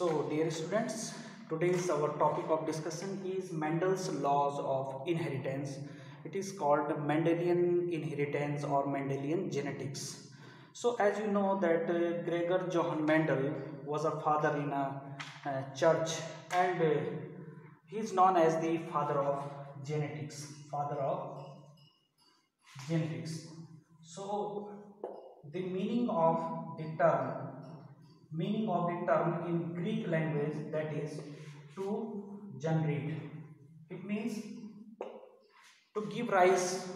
So, dear students, today's our topic of discussion is Mendel's laws of inheritance. It is called Mendelian inheritance or Mendelian genetics. So, as you know that Gregor Johann Mendel was a father in a church, and he is known as the father of genetics. Father of genetics. So, the meaning of the term in Greek language, that is to generate. It means to give rise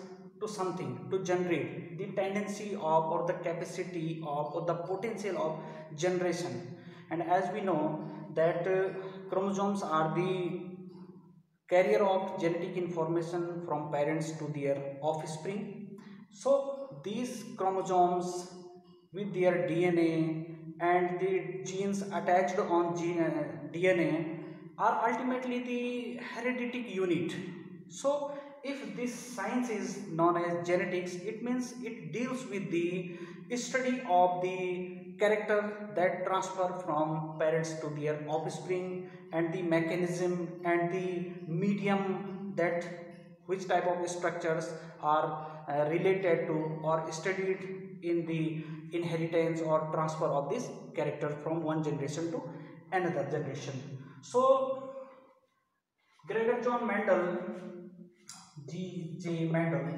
to something, to generate, the tendency of or the capacity of or the potential of generation. And as we know that chromosomes are the carrier of genetic information from parents to their offspring. So these chromosomes with their DNA and the genes attached on DNA are ultimately the hereditary unit. So if this science is known as genetics, it means it deals with the study of the character that transfer from parents to their offspring, and the mechanism and the medium that which type of structures are related to or studied in the inheritance or transfer of this character from one generation to another generation. So Gregor John Mendel, G. Mendel,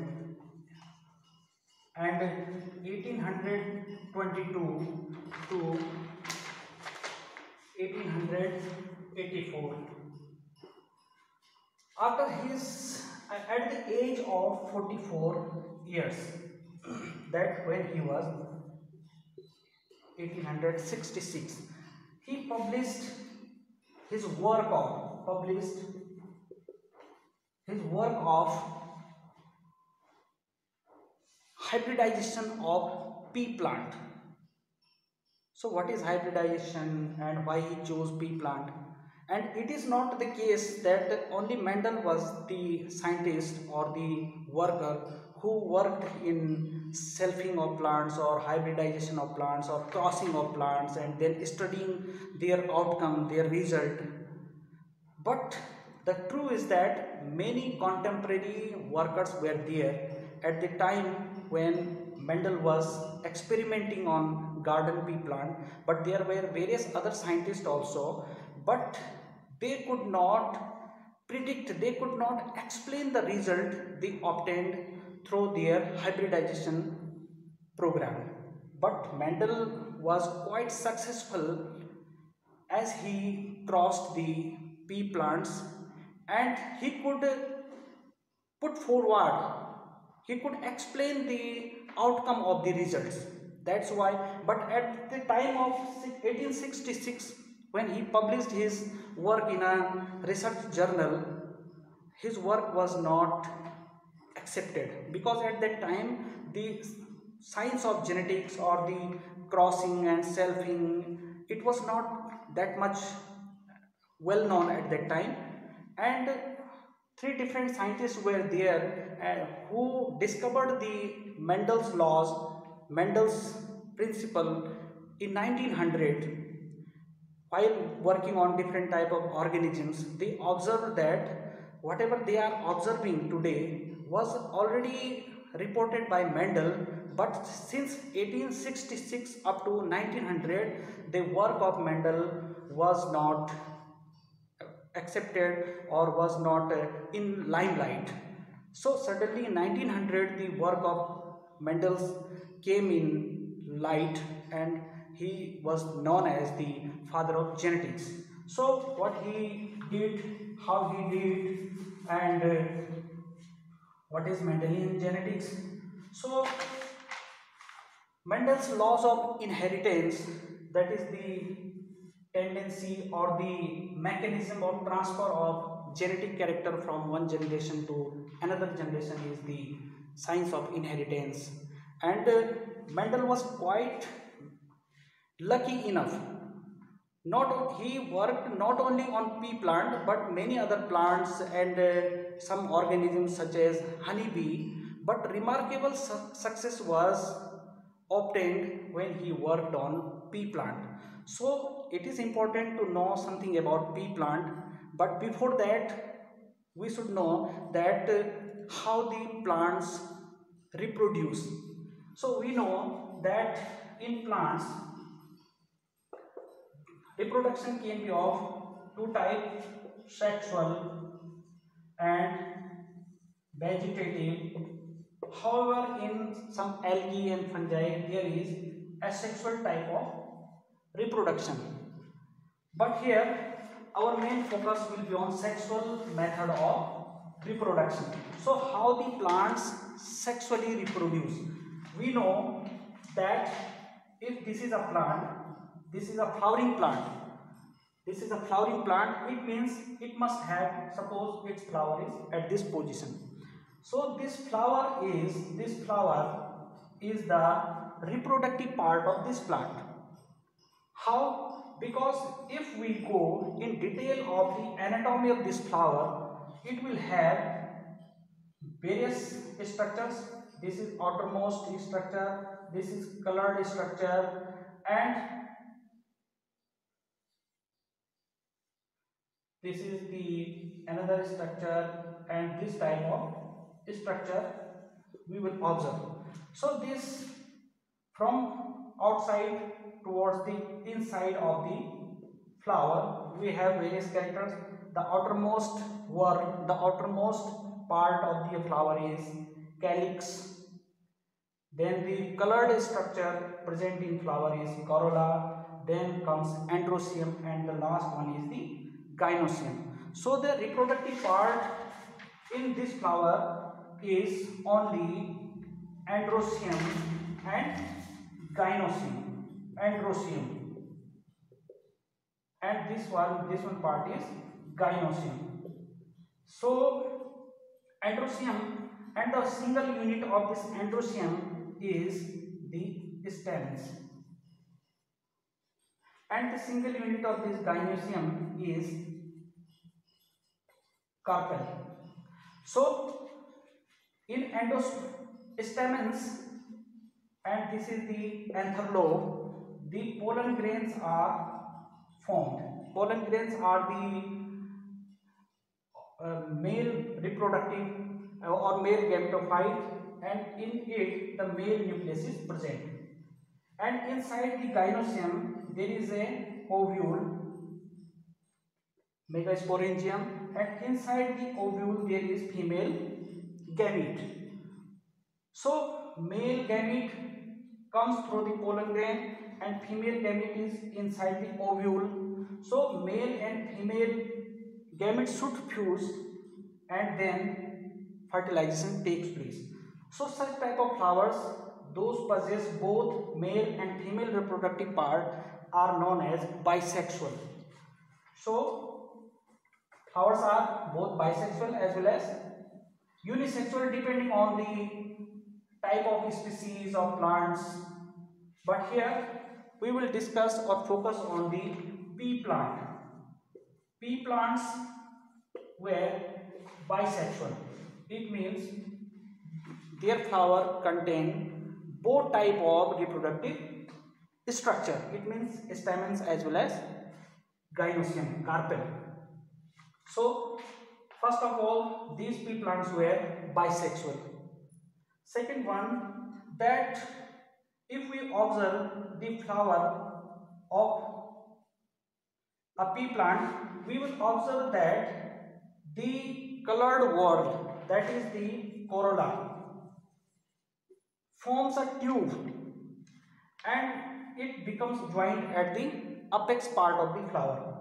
and 1822 to 1884. After his at the age of 44 years, that when he was 1866, he published his work of hybridization of pea plant. So what is hybridization and why he chose pea plant? And it is not the case that only Mendel was the scientist or the worker who worked in selfing of plants or hybridization of plants or crossing of plants and then studying their outcome, their result. But the truth is that many contemporary workers were there at the time when Mendel was experimenting on garden pea plant, but there were various other scientists also, but they could not predict, they could not explain the result they obtained through their hybridization program. But Mendel was quite successful as he crossed the pea plants, and he could put forward, he could explain the outcome of the results. That's why, but at the time of 1866, when he published his work in a research journal, his work was not accepted, because at that time the science of genetics or the crossing and selfing, it was not that much well known at that time. And three different scientists were there who discovered the Mendel's laws, Mendel's principle in 1900. While working on different type of organisms, they observed that whatever they are observing today was already reported by Mendel, but since 1866 up to 1900, the work of Mendel was not accepted or was not in limelight. So suddenly in 1900, the work of Mendel's came in light, and he was known as the father of genetics. So what he did, how he did, and what is Mendelian genetics? So Mendel's laws of inheritance, that is the tendency or the mechanism of transfer of genetic character from one generation to another generation, is the science of inheritance. And Mendel was quite lucky enough. Not he worked not only on pea plant but many other plants and some organisms such as honeybee. But remarkable success was obtained when he worked on pea plant. So it is important to know something about pea plant, but before that we should know that how the plants reproduce. So we know that in plants reproduction can be of two types, sexual and vegetative. However, in some algae and fungi, there is asexual type of reproduction. But here, our main focus will be on sexual method of reproduction. So, how the plants sexually reproduce? We know that if this is a plant, this is a flowering plant. This is a flowering plant. It means it must have, suppose its flower is at this position. So this flower is the reproductive part of this plant. How? Because if we go in detail of the anatomy of this flower, it will have various structures. This is outermost structure, this is colored structure, and this is the another structure, and this type of structure we will observe. So this from outside towards the inside of the flower we have various characters. The outermost part of the flower is calyx. Then the colored structure present in flower is corolla. Then comes androecium, and the last one is the gynoecium. So the reproductive part in this flower is only androecium and gynoecium. Androecium, and this one part is gynoecium. So androecium, and the single unit of this androecium is the stamens, and the single unit of this gynoecium is carpel. So in endostamens, and this is the anther lobe, the pollen grains are formed. Pollen grains are the male reproductive or male gametophyte, and in it the male nucleus is present. And inside the gynoecium there is a ovule, megasporangium, and inside the ovule there is female gamete. So male gamete comes through the pollen grain, and female gamete is inside the ovule. So male and female gametes should fuse, and then fertilization takes place. So such type of flowers, those possess both male and female reproductive part, are known as bisexual. So flowers are both bisexual as well as unisexual depending on the type of species of plants. But here we will discuss or focus on the pea plant. Pea plants were bisexual. It means their flower contain both type of reproductive structure. It means stamens as well as gynoecium, carpel. So first of all, these pea plants were bisexual. Second one, that if we observe the flower of a pea plant, we will observe that the colored whorl, that is the corolla, forms a tube, and it becomes joined at the apex part of the flower.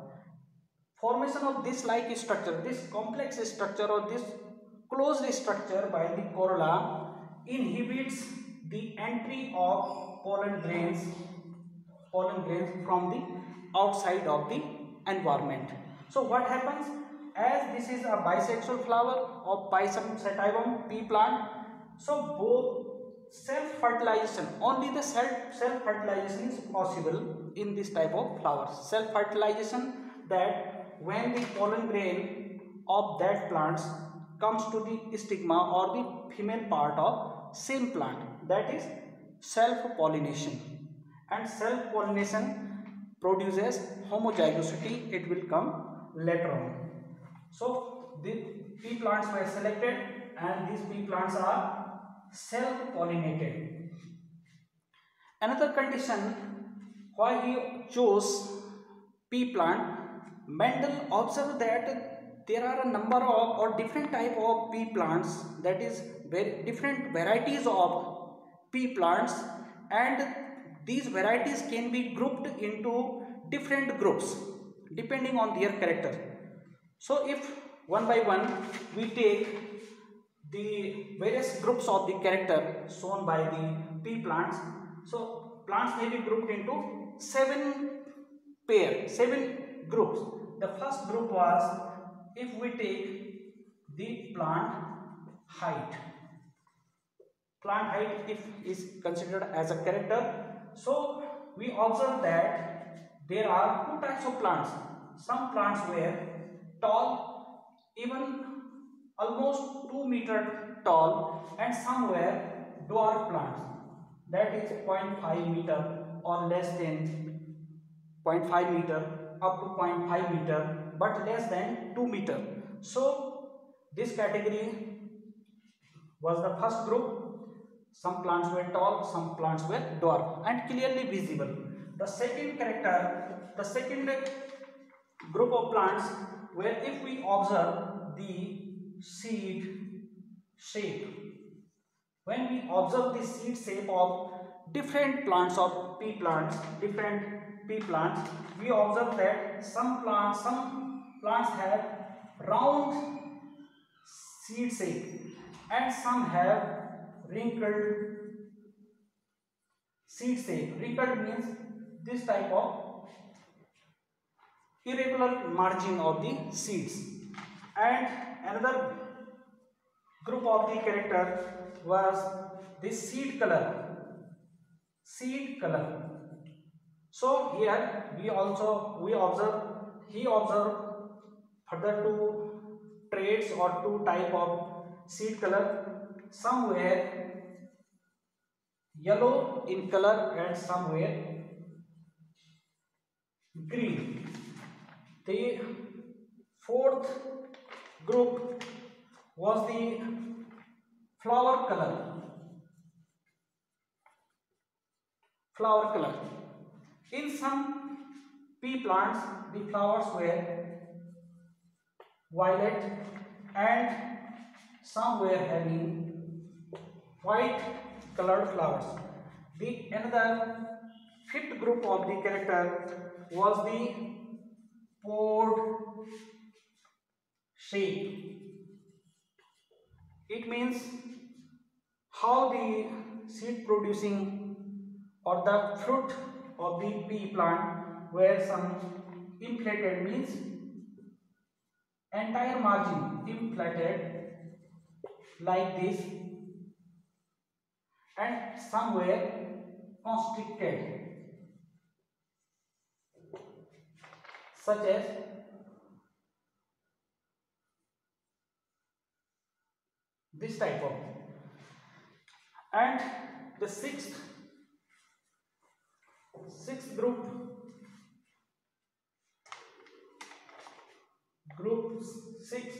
Formation of this like structure, this complex structure or this closed structure by the corolla inhibits the entry of pollen grains from the outside of the environment. So what happens, as this is a bisexual flower of Pisum sativum pea plant, so both self-fertilization, only the self-fertilization is possible in this type of flowers. Self-fertilization, that when the pollen grain of that plant comes to the stigma or the female part of same plant, that is self-pollination. and self pollination produces homozygosity. It will come later on. So the pea plants were selected and these pea plants are self pollinated. Another condition why he chose pea plant, Mendel observed that there are a number of or different type of pea plants, that is very different varieties of pea plants, and these varieties can be grouped into different groups depending on their character. So if one by one we take the various groups of the character shown by the pea plants, so plants may be grouped into 7 groups. The first group was, if we take the height if is considered as a character, so we observe that there are two types of plants. Some plants were tall, even almost 2 meter tall, and some were dwarf plants, that is 0.5 meter or less than 0.5 meter up to 0.5 meter but less than 2 meter. So this category was the first group. Some plants were tall, some plants were dwarf and clearly visible. The second group of plants, where if we observe the seed shape, when we observe the seed shape of different plants of pea plants, we observe that some plants have round seed shape and some have wrinkled seed shape. Wrinkled means this type of irregular margin of the seeds. And another group of the character was the seed color. So here he observed further two traits or two type of seed color. Some were yellow in color and some were green. The fourth group was the flower color. In some pea plants, the flowers were violet and some were having white colored flowers. The another fifth group of the character was the pod shape. It means how the seed producing or the fruit of the pea plant where some inflated, means entire margin inflated like this, and some were constricted, such as this type of. And the sixth group 6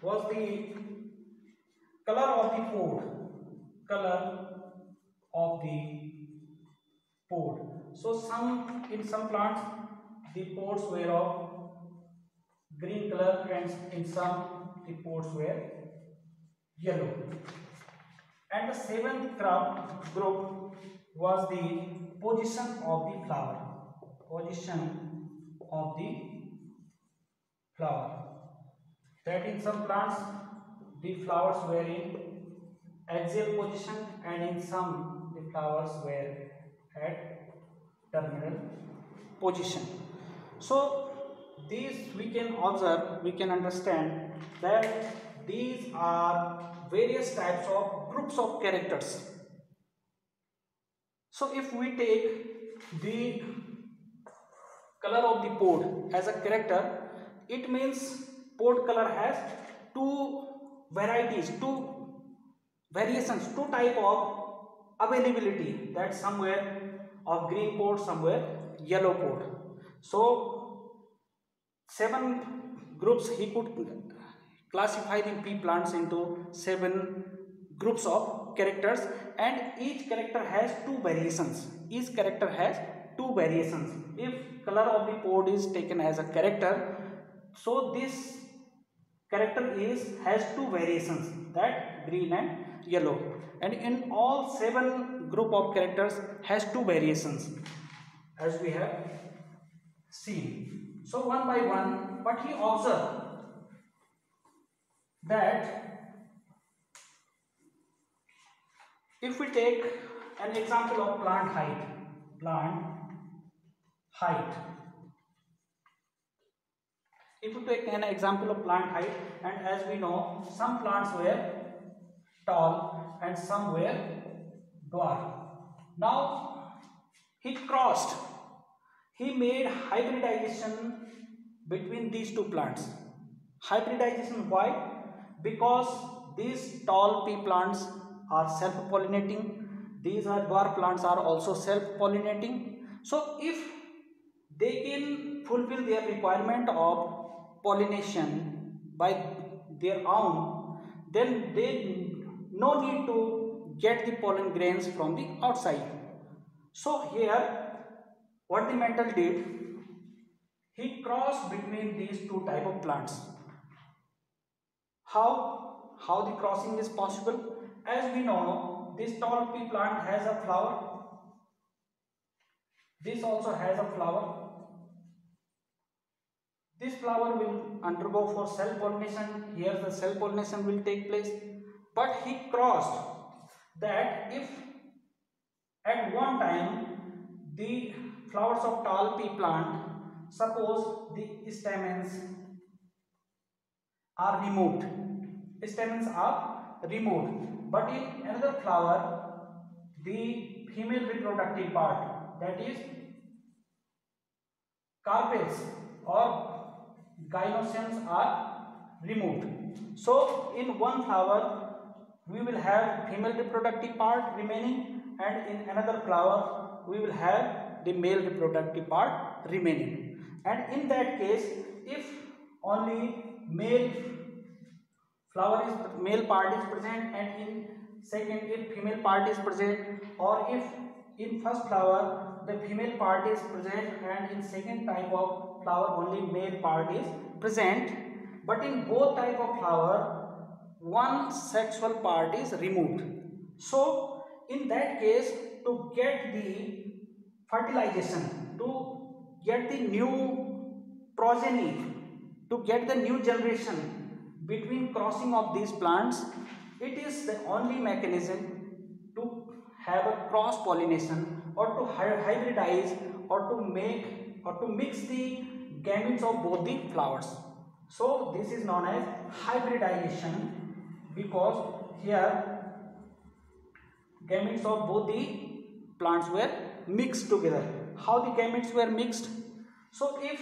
was the color of the pod. So in some plants the pods were of green color and in some the pods were yellow. And the seventh group was the position of the flower. That in some plants the flowers were in axial position and in some the flowers were at terminal position. So these we can observe, we can understand that these are various types of groups of characters. So if we take the color of the pod as a character, it means pod color has two varieties, two variations, two type of availability, that some were of green pod, somewhere yellow pod. So 7 groups he could classify the pea plants into 7 groups of characters, and each character has two variations. Each character has two variations. If color of the pod is taken as a character, so this character has two variations, that green and yellow, and in all 7 group of characters has two variations, as we have seen. So one by one, what he observed, that if we take an example of plant height, if we take an example of plant height, and as we know, some plants were tall and some were dwarf. Now he made hybridization between these two plants. Hybridization, why? Because these tall pea plants are self-pollinating, these are dwarf plants are also self-pollinating. So if they can fulfill their requirement of pollination by their own, then they no need to get the pollen grains from the outside. So here what the mentor did, he crossed between these two type of plants. How the crossing is possible? As we know, this tall pea plant has a flower, this also has a flower. This flower will undergo for cell pollination. Here the cell pollination will take place. But he crossed that if at one time the flowers of tall pea plant, suppose the stamens are removed. Stamens are removed. But in another flower, the female reproductive part, that is carpels or gynoecems, are removed. So in one flower we will have female reproductive part remaining, and in another flower we will have the male reproductive part remaining. And in that case, if only male part is present, and in second if female part is present, or if in first flower the female part is present and in second type of flower only male part is present, but in both type of flower one sexual part is removed. So in that case, to get the fertilization, to get the new progeny, to get the new generation between crossing of these plants, it is the only mechanism to have a cross pollination, or to hybridize, or to make, or to mix the gametes of both the flowers. So this is known as hybridization, because here gametes of both the plants were mixed together. How the gametes were mixed? So if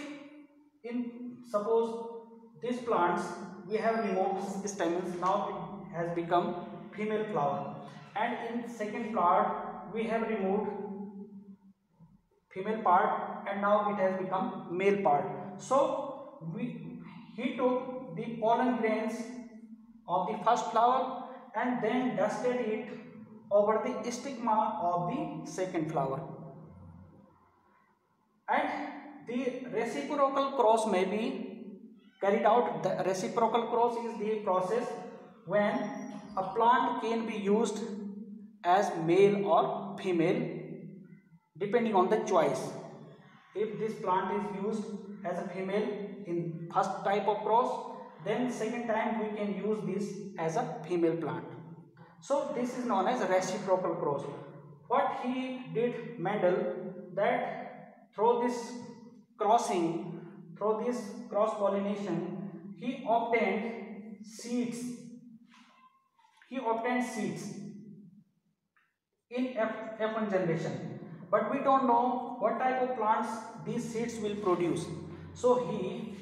in suppose these plants we have removed stamens, now it has become female flower, and in second part we have removed female part and now it has become male part. So he took the pollen grains of the first flower and then dusted it over the stigma of the second flower. And the reciprocal cross may be carried out. The reciprocal cross is the process when a plant can be used as male or female depending on the choice. If this plant is used as a female in first type of cross, then second time we can use this as a female plant. So this is known as reciprocal cross. What he did Mendel, that through this crossing, through this cross pollination, he obtained seeds. He obtained seeds in F1 generation. But we don't know what type of plants these seeds will produce. So he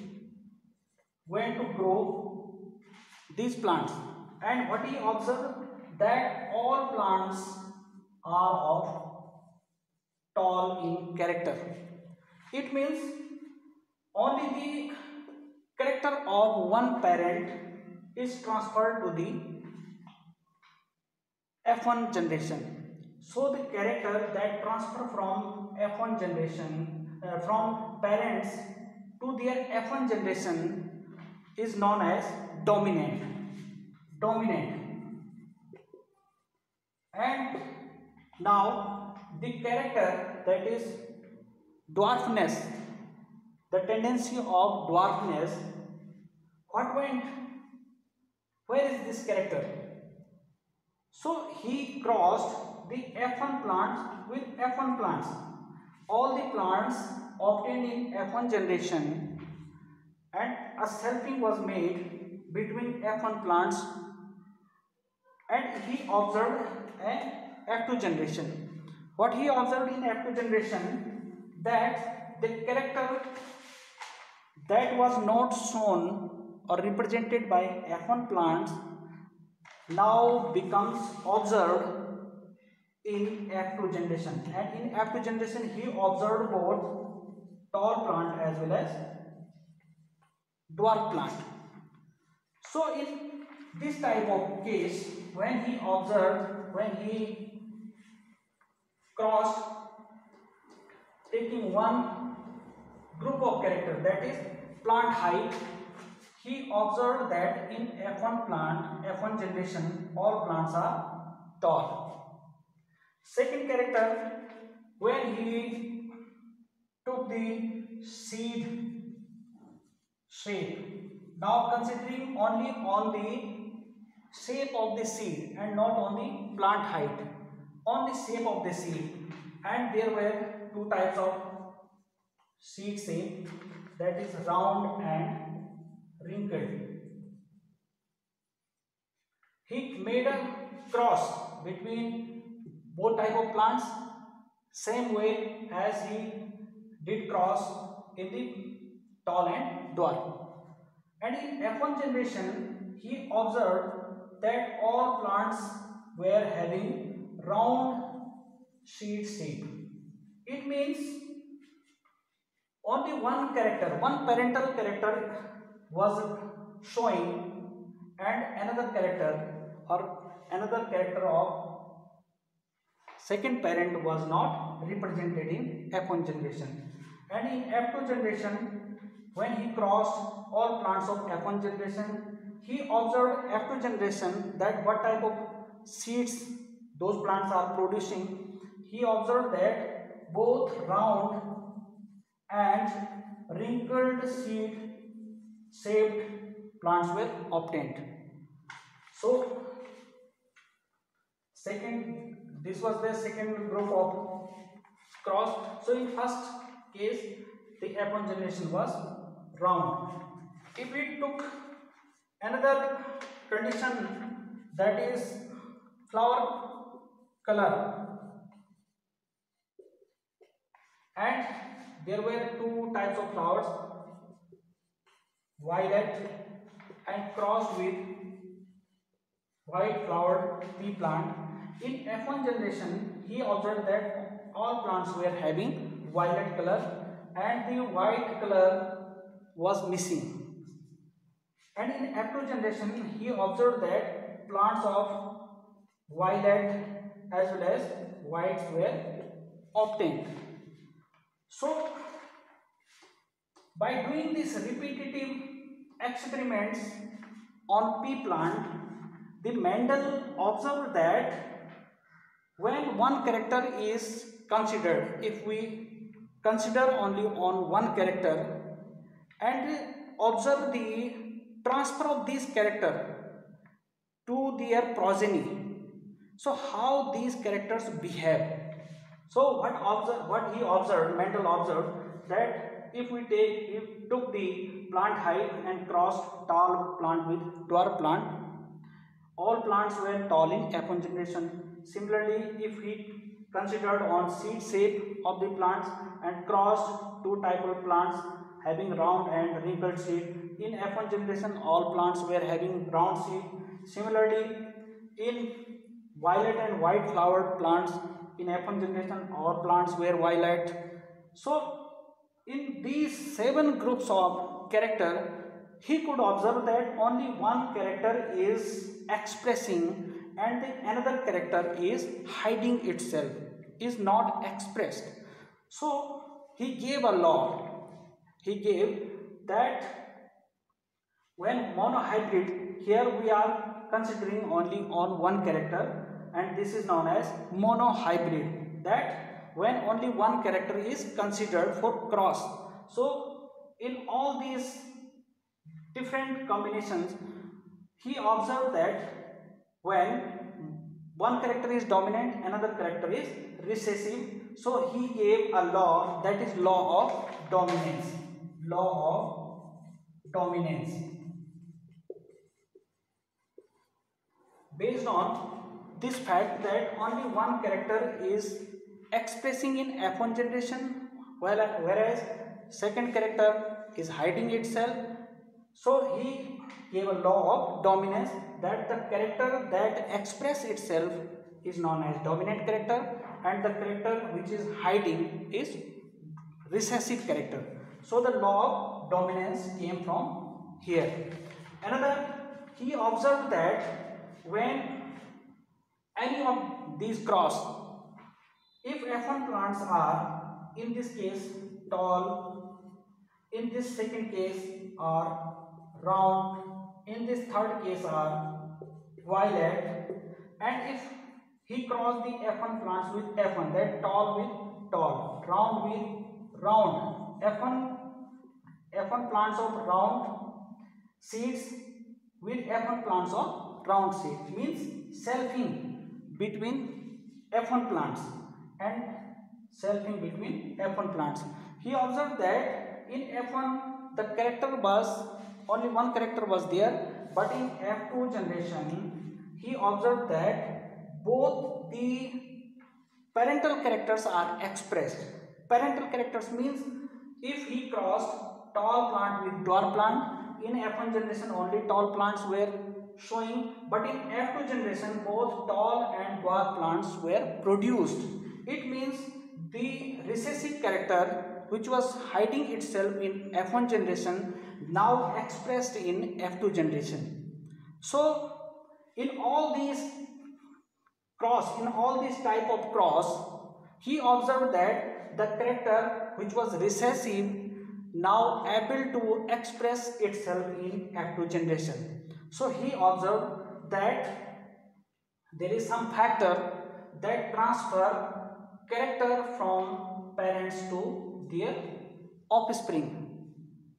went to grow these plants, and what he observed, that all plants are of tall in character. It means only the character of one parent is transferred to the F1 generation. So the character that transfer from F1 generation from parents to their F1 generation is known as dominant. Dominant. And now the character that is dwarfness, the tendency of dwarfness, what went? Where is this character? So he crossed the F1 plants with F1 plants. All the plants obtained in F1 generation, and a selfing was made between F1 plants, and he observed an F2 generation. What he observed in F2 generation, that the character that was not shown or represented by F1 plants now becomes observed in F2 generation, and in F2 generation he observed both tall plant as well as dwarf plant. So in this type of case, when he observed, when he crossed taking one group of character, that is plant height, he observed that in F1 plant, F1 generation, all plants are tall. Second character, when he took the seed shape, now considering only on the shape of the seed and not on the plant height, on the shape of the seed, and there were two types of seed shape, that is round and wrinkled. He made a cross between both type of plants, same way as he did cross in the tall and dwarf. And in F1 generation, he observed that all plants were having round seed shape. It means only one character, one parental character was showing, and another character or another character of second parent was not represented in F1 generation. And in F2 generation, when he crossed all plants of F1 generation, he observed F2 generation that what type of seeds those plants are producing. He observed that both round and wrinkled seed shaped plants were obtained. So this was the second group of cross. So in first case, the F1 generation was round. If we took another condition, that is flower color, and there were two types of flowers, violet and crossed with white flowered pea plant. In F1 generation, he observed that all plants were having violet color and the white color was missing. And in F2 generation, he observed that plants of violet as well as whites were obtained. So by doing these repetitive experiments on pea plant, the Mendel observed that when one character is considered, if we consider only on one character and observe the transfer of this character to their progeny, so how these characters behave. So what he observed, Mendel observed that if we took the plant height and crossed tall plant with dwarf plant, all plants were tall in F1 generation. Similarly, if we considered on seed shape of the plants and crossed two type of plants having round and wrinkled seed, in F1 generation all plants were having round seed. Similarly, in violet and white flowered plants, in F1 generation, all plants were violet. So in these 7 groups of character, he could observe that only one character is expressing and the another character is hiding itself, is not expressed. So he gave a law. He gave that when monohybrid, here we are considering only on one character, and this is known as monohybrid, that when only one character is considered for cross. So in all these different combinations, he observed that when one character is dominant, another character is recessive. So he gave a law, that is law of dominance. Law of dominance. Based on this fact that only one character is expressing in F1 generation, whereas second character is hiding itself. So he gave a law of dominance, that the character that express itself is known as dominant character and the character which is hiding is recessive character. So the law of dominance came from here. Another, he observed that when any of these cross, if F1 plants are in this case tall, in this second case are round, in this third case are violet, and if he crossed the F1 plants with F1, that tall with tall, round with round, F1 plants of round seeds with F1 plants of round seeds, means selfing between F1 plants and selfing between F1 plants. He observed that in F1 the character was only one character was there, but in F2 generation he observed that both the parental characters are expressed. Parental characters means if he crossed tall plant with dwarf plant, in F1 generation only tall plants were showing, but in F2 generation both tall and dwarf plants were produced. It means the recessive character which was hiding itself in F1 generation now expressed in F2 generation. So in all these type of cross, he observed that the character which was recessive now able to express itself in F2 generation. So he observed that there is some factor that transfer character from parents to their offspring.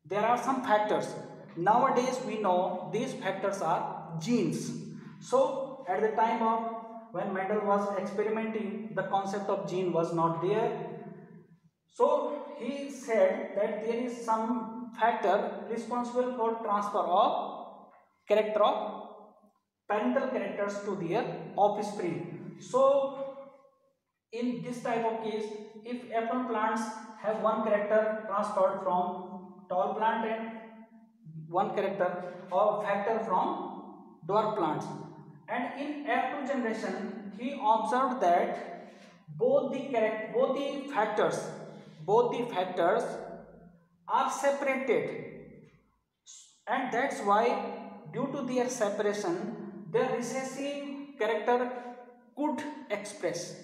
There are some factors. Nowadays we know these factors are genes. So at the time of when Mendel was experimenting, the concept of gene was not there. So he said that there is some factor responsible for transfer of character of parental characters to their offspring. So in this type of case, if F1 plants have one character transferred from tall plant and one character or factor from dwarf plants, and in F2 generation he observed that both the factors are separated, and that's why due to their separation their recessive character could express.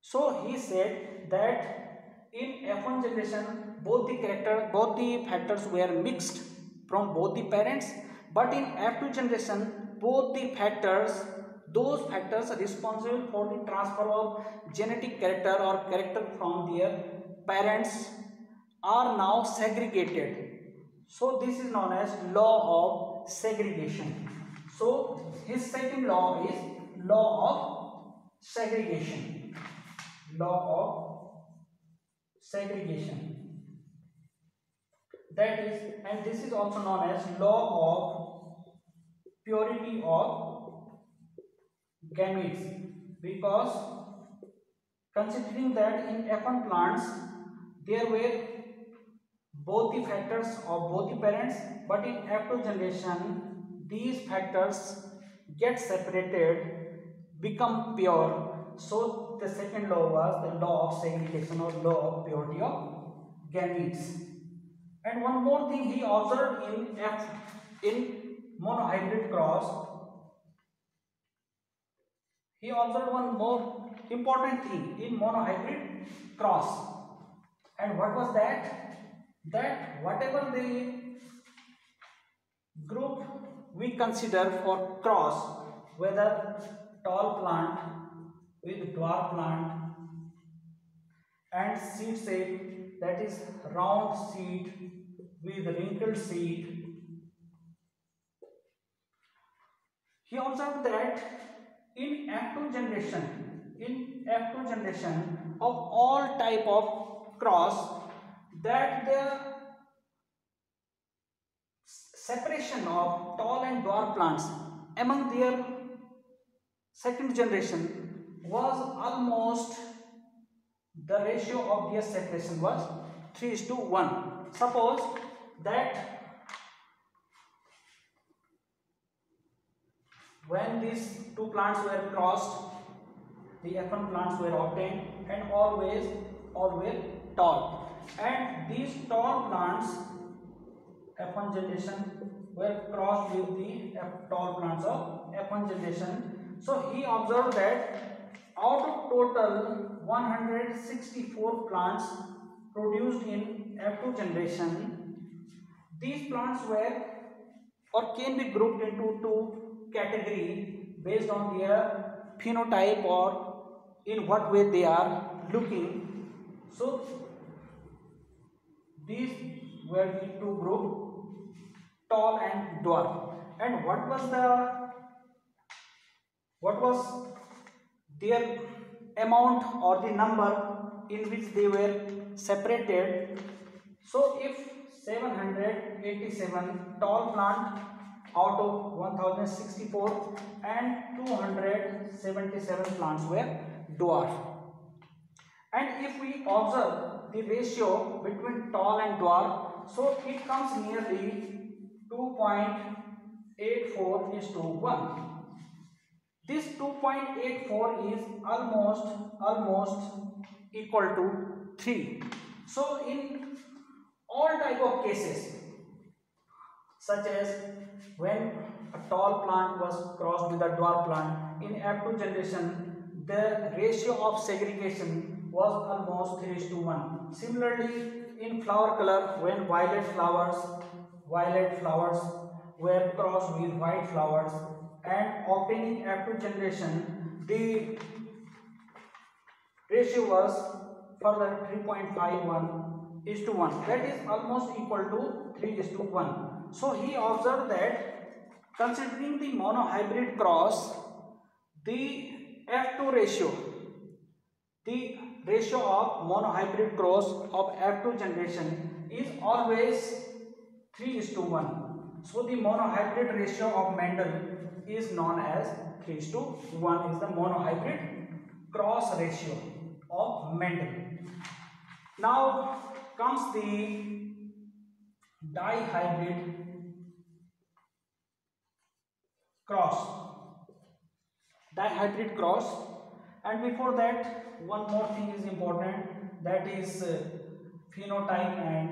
So he said that in F1 generation both the factors were mixed from both the parents, but in F2 generation both the factors, those factors responsible for the transfer of genetic character or character from their parents are now segregated. So this is known as law of segregation. So his second law is law of segregation. Law of segregation. That is, and this is also known as law of purity of gametes, because considering that in F1 plants there were both the factors of both the parents, but in F2 generation these factors get separated, become pure. So the second law was the law of segregation or law of purity of gametes. And one more thing he observed in monohybrid cross. He observed one more important thing in monohybrid cross. And what was that? That whatever the group we consider for cross, whether tall plant with dwarf plant and seed shape, that is round seed with wrinkled seed, he observed that in F2 generation of all type of cross, that the separation of tall and dwarf plants among their second generation was almost, the ratio of their separation was 3:1. Suppose that when these two plants were crossed, the F1 plants were obtained and all were tall, and these tall plants F1 generation were crossed with the tall plants of F1 generation. So he observed that out of total 164 plants produced in F2 generation, these plants were or can be grouped into two categories based on their phenotype or in what way they are looking. So these were the two groups, tall and dwarf. And what was their amount or the number in which they were separated? So if 787 tall plant out of 1064 and 277 plants were dwarf, and if we observe the ratio between tall and dwarf, so it comes nearly 2.84:1. This 2.84 is almost equal to 3. So in all type of cases, such as when a tall plant was crossed with a dwarf plant in F2 generation, the ratio of segregation was almost 3:1. Similarly, in flower color, when violet flowers were crossed with white flowers and obtaining F2 generation, the ratio was further 3.51:1. That is almost equal to 3:1. So he observed that considering the monohybrid cross, the F2 ratio, the ratio of monohybrid cross of F2 generation is always 3:1. So the monohybrid ratio of Mendel is known as 3:1, is the monohybrid cross ratio of Mendel. Now comes the dihybrid cross. Dihybrid cross, and before that one more thing is important, that is phenotype and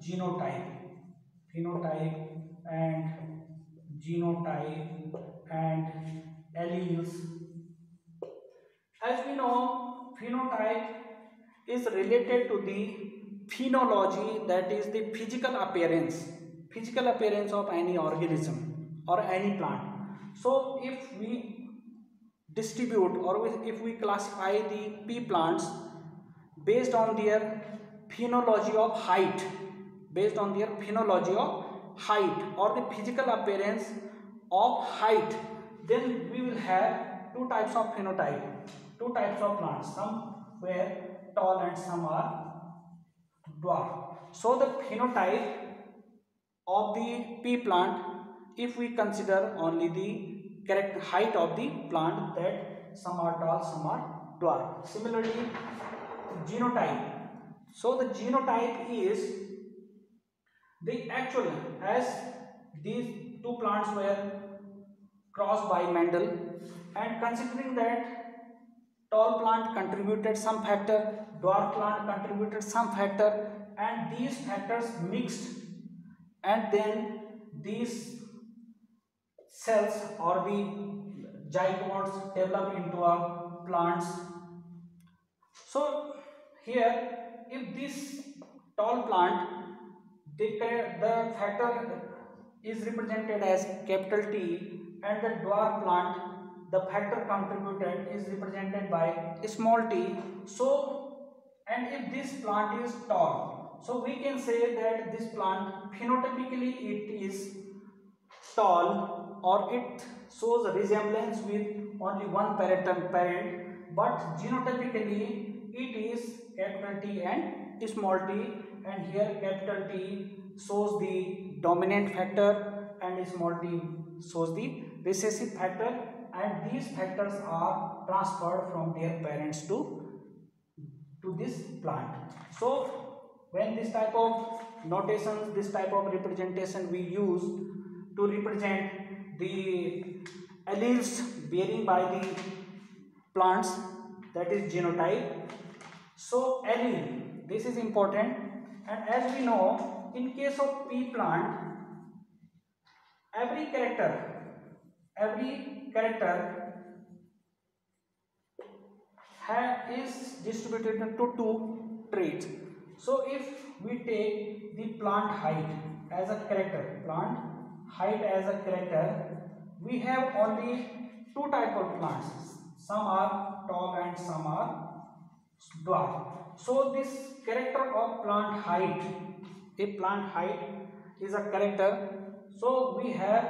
genotype. Phenotype and genotype and alleles. As we know, phenotype is related to the phenology, that is the physical appearance of any organism or any plant. So if we distribute or if we classify the pea plants based on their phenology of height, or the physical appearance of height, then we will have two types of phenotype, two types of plants. Some were tall and some are dwarf. So the phenotype of the pea plant, if we consider only the correct height of the plant, that some are tall, some are dwarf. Similarly, genotype. So the genotype is the actual, as these two plants were crossed by Mendel, and considering that tall plant contributed some factor, dwarf plant contributed some factor, and these factors mixed, and then these cells or the zygotes develop into a plants. So here, if this tall plant, the factor is represented as capital T, and the dwarf plant, the factor contributed is represented by small t. So, and if this plant is tall, so we can say that this plant phenotypically it is tall, or it shows a resemblance with only one parent, but genotypically it is capital T and small t, and here capital T shows the dominant factor and small t shows the recessive factor, and these factors are transferred from their parents to this plant. So when this type of notations, this type of representation we use to represent the alleles bearing by the plants, that is genotype. So allele, this is important, and as we know, in case of pea plant, every character is distributed into two traits. So if we take the plant height as a character, we have only two type of plants. Some are tall and some are dwarf. So this character of plant height, if plant height is a character, so we have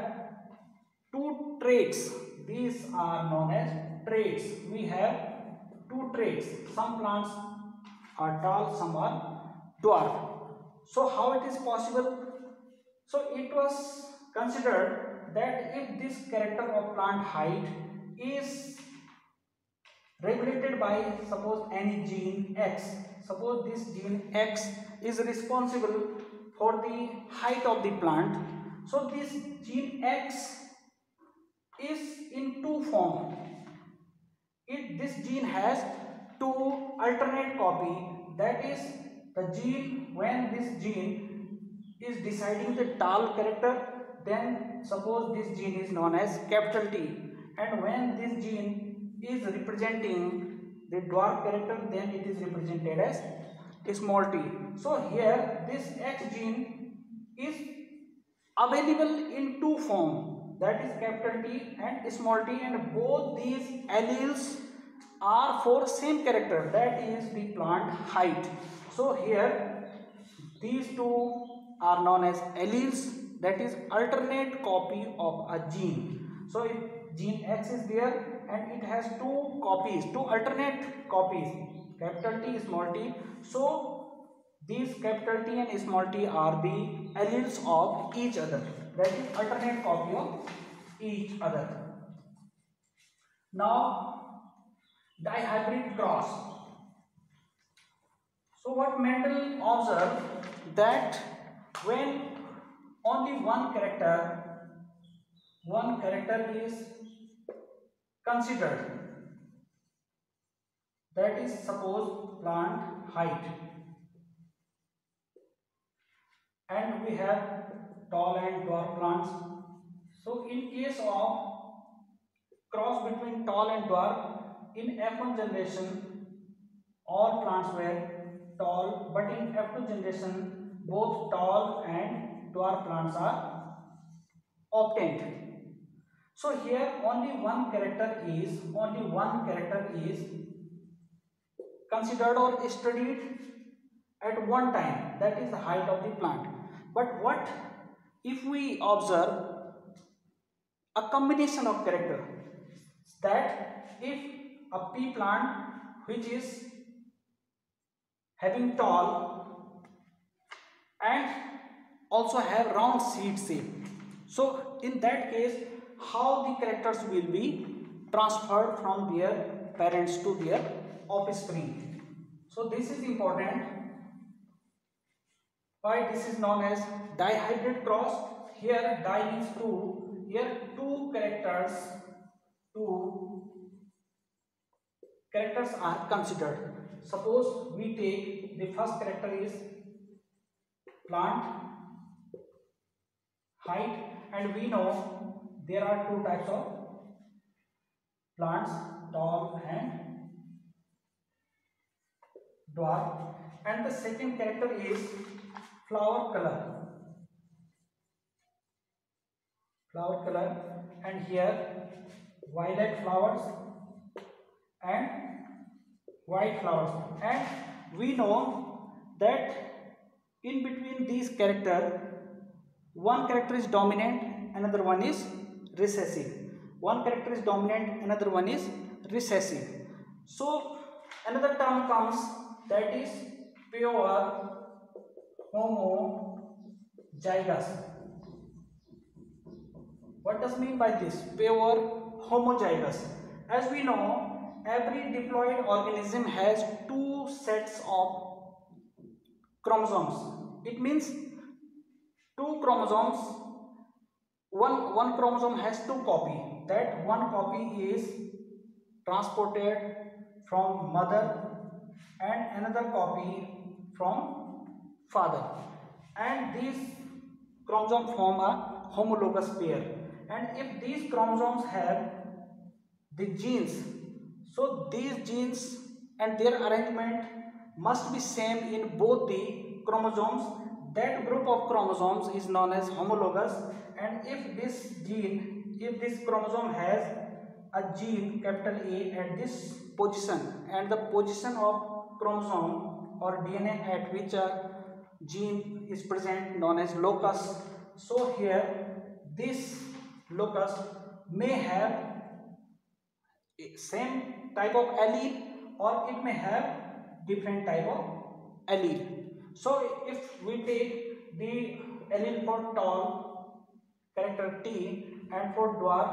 two traits. These are known as traits. We have two traits. Some plants are tall, some are dwarf. So how it is possible? So it was considered that if this character of plant height is regulated by, suppose, any gene X, suppose this gene X is responsible for the height of the plant. So this gene X is in two form. This gene has two alternate copy, that is the gene, when this gene is deciding the tall character, then suppose this gene is known as capital T, and when this gene is representing the dwarf character, then it is represented as small t. So here this X gene is available in two form, that is capital T and small t, and both these alleles are for same character, that is the plant height. So here these two are known as alleles, that is alternate copy of a gene. So if gene X is there and it has two copies, two alternate copies, capital T, small t, so these capital T and small t are the alleles of each other, that is alternate copy of each other. Now dihybrid cross. So what Mendel observed, that when only one character is considered, that is suppose plant height, and we have tall and dwarf plants. So in case of cross between tall and dwarf, in F1 generation all plants were tall, but in F2 generation both tall and dwarf plants are obtained. So here only one character is considered or studied at one time, that is the height of the plant. But what if we observe a combination of character, that if a pea plant which is having tall and also have round seed shape, so in that case how the characters will be transferred from their parents to their offspring. So this is important. Why this is known as dihybrid cross? Here di means two. Here two characters characters are considered. Suppose we take the first character is plant height, and we know there are two types of plants, tall and dwarf, and the second character is flower color, and here violet flowers and white flowers, and we know that in between these character one character is dominant, another one is recessive. One character is dominant, another one is recessive. So another term comes, that is pure homozygous. What does mean by this? Pure homozygous. As we know, every diploid organism has two sets of chromosomes. It means two chromosomes, one chromosome has two copy. That one copy is transported from mother and another copy from father, and these chromosomes form a homologous pair. And if these chromosomes have the genes, so these genes and their arrangement must be same in both the chromosomes. That group of chromosomes is known as homologous. And if this chromosome has a gene capital A at this position, and the position of chromosome or DNA at which a gene is present known as locus, so here this locus may have same type of allele, or it may have different type of allele. So if we take the allele for tall, character T, and for dwarf,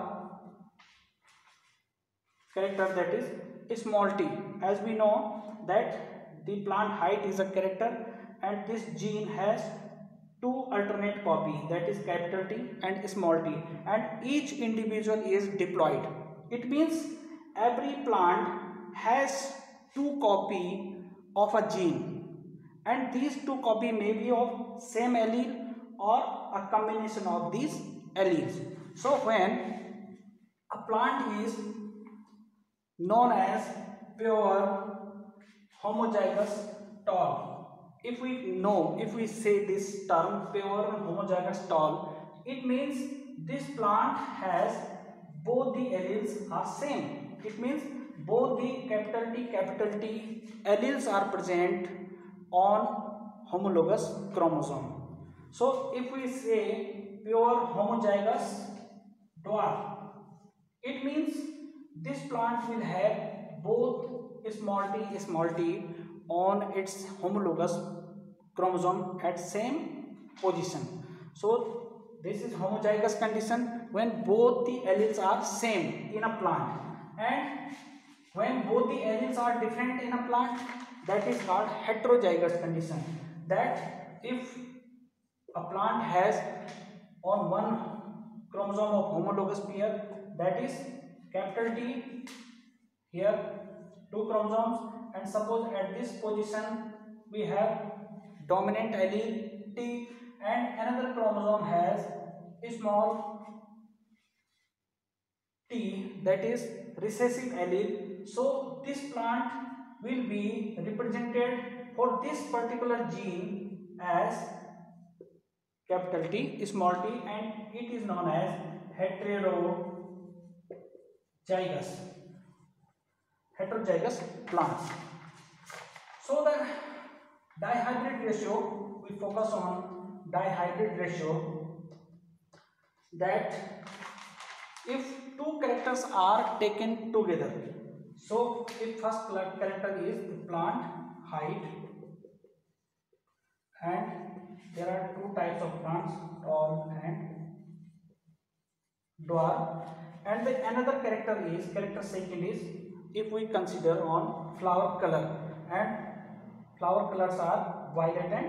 character that is small t, as we know that the plant height is a character, and this gene has two alternate copy, that is capital T and small t, and each individual is diploid. It means every plant has two copy of a gene, and these two copy may be of same allele or a combination of these alleles. So when a plant is known as pure homozygous tall, if we say this term pure homozygous tall, it means this plant has both the alleles are same. It means both the capital T alleles are present on homologous chromosome. So if we say pure homozygous dwarf, it means this plant will have both small t on its homologous chromosome at same position. So this is homozygous condition when both the alleles are same in a plant, and when both the alleles are different in a plant, that is called heterozygous condition. That if a plant has on one chromosome of homologous pair, that is capital T, here two chromosomes, and suppose at this position we have dominant allele T and another chromosome has small t, that is recessive allele. So this plant will be represented for this particular gene as capital T, small t, and it is known as heterozygous plants. So the dihybrid ratio, we focus on dihybrid ratio, that if two characters are taken together, so if first character is the plant height, and there are two types of plants, tall and dwarf, and the another character second is, if we consider on flower color, and flower colors are violet and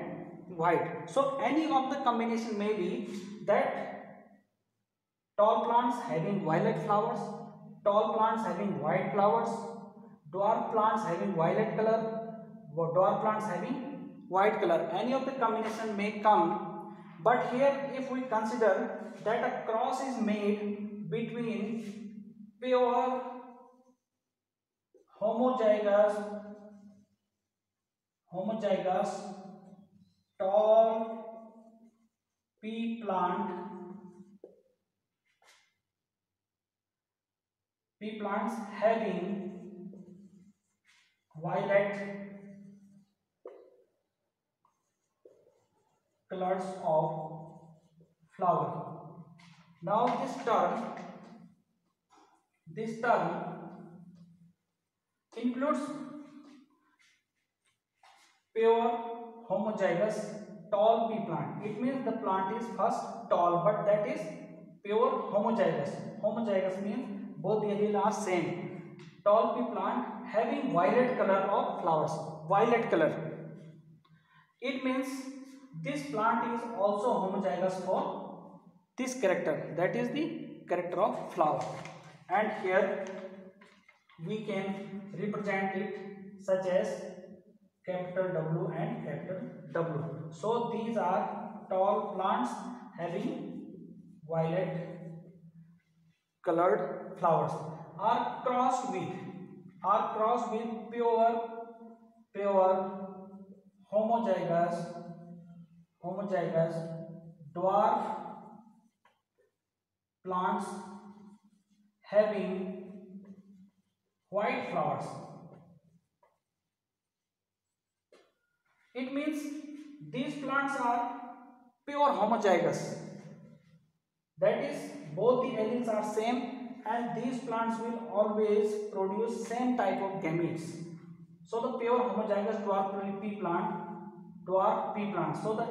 white. So any of the combination may be that tall plants having violet flowers, tall plants having white flowers, dwarf plants having violet color, dwarf plants having white color. Any of the combination may come, but here if we consider that a cross is made between pure homozygous tall pea plants having violet colors of flower. Now this term includes pure homozygous tall pea plant. It means the plant is first tall, but that is pure homozygous. Homozygous means both the alleles are same. Tall pea plant having violet color of flowers. Violet color. It means this plant is also homozygous for this character. That is the character of flower. And here we can represent it such as capital W and capital W. So these are tall plants having violet colored flowers are crossed with pure homozygous dwarf plants having white flowers. It means these plants are pure homozygous. That is, both the alleles are same, and these plants will always produce same type of gametes. So the pure homozygous dwarf pea plant. So the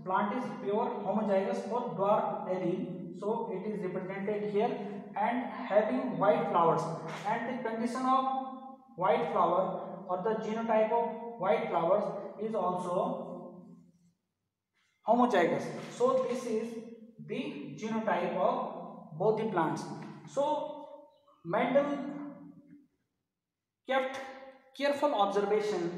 plant is pure homozygous for dwarf allele. So it is represented here and having white flowers. And the condition of white flower or the genotype of white flowers is also homozygous. So this is the genotype of both the plants. So Mendel kept careful observation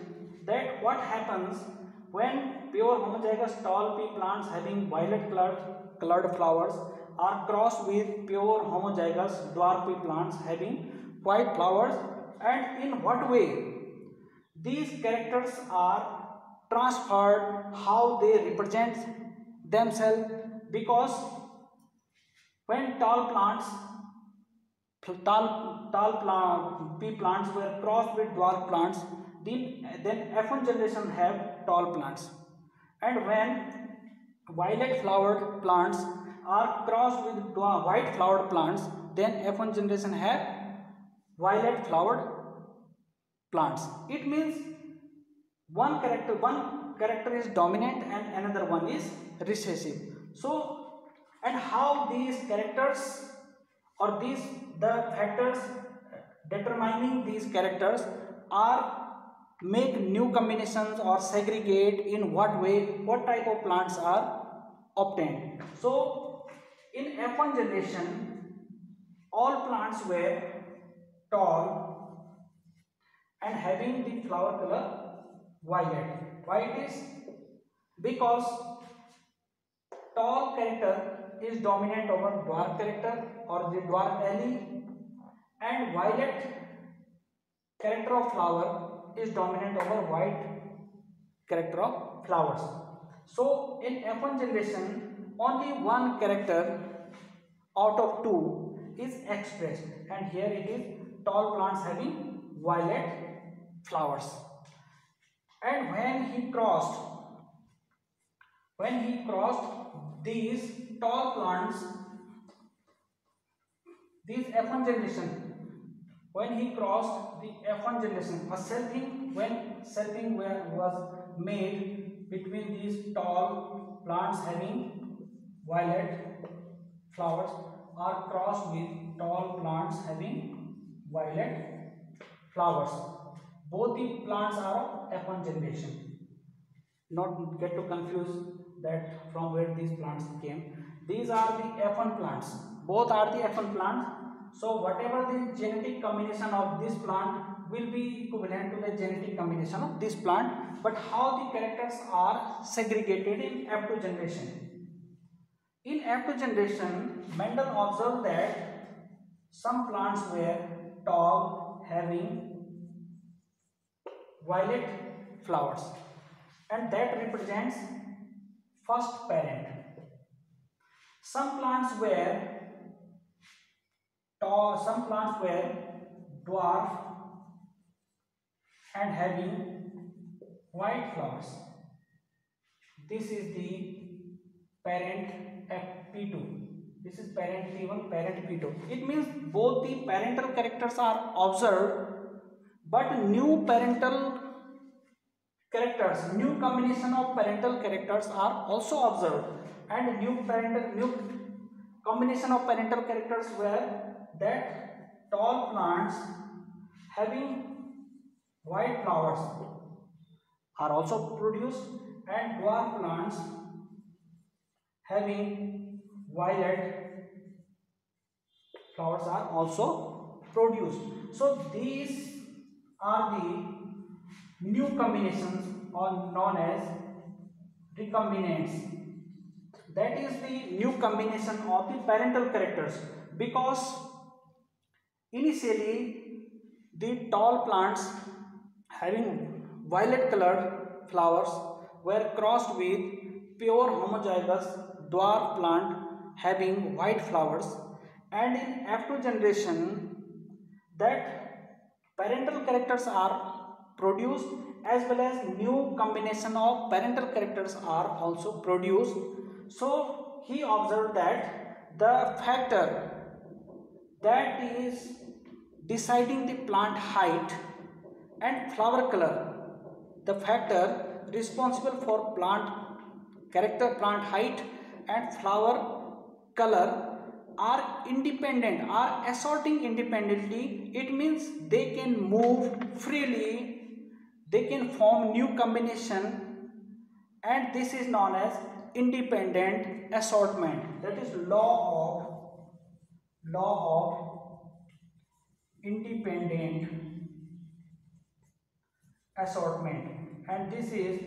that what happens when pure homozygous tall pea plants having violet colored flowers are crossed with pure homozygous dwarf pea plants having white flowers, and in what way these characters are transferred, how they represent themselves. Because when pea plants were crossed with dwarf plants, then F1 generation have tall plants, and when violet flowered plants are crossed with white flowered plants, then F1 generation have violet flowered plants. It means one character is dominant and another one is recessive. So, and how these characters or the factors determining these characters are make new combinations or segregate in what way, what type of plants are obtained. So in F1 generation all plants were tall and having the flower color violet. Why it is? Because tall character is dominant over dwarf character or the dwarf allele, and violet character of flower is dominant over white character of flowers. So in F1 generation only one character out of two is expressed, and here it is tall plants having violet flowers. And when he crossed these tall plants, these F1 generation, when he crossed the F1 generation, when selfing was made between these tall plants having violet flowers are crossed with tall plants having violet flowers. Both the plants are of F1 generation. Not get to confuse that from where these plants came. These are the F1 plants. Both are the F1 plants. So whatever the genetic combination of this plant, will be equivalent to the genetic combination of this plant, but how the characters are segregated in F2 generation. In F2 generation, Mendel observed that some plants were tall, having violet flowers, and that represents first parent. Some plants were tall, some plants were dwarf and having white flowers. This is the parent P2. This is parent P1, parent P2. It means both the parental characters are observed, but new parental characters, new combination of parental characters are also observed, and new combination of parental characters were that tall plants having white flowers are also produced, and dwarf plants having violet flowers are also produced. So these are the new combinations or known as recombinants. That is the new combination of the parental characters, because initially the tall plants having violet colored flowers were crossed with pure homozygous dwarf plant having white flowers, and in F2 generation that parental characters are produced as well as new combination of parental characters are also produced. So he observed that the factor that is deciding the plant height and flower color, the factor responsible for plant character, plant height and flower color are independent, are assorting independently. It means they can move freely, they can form new combination, and this is known as independent assortment. That is law of independent assortment, and this is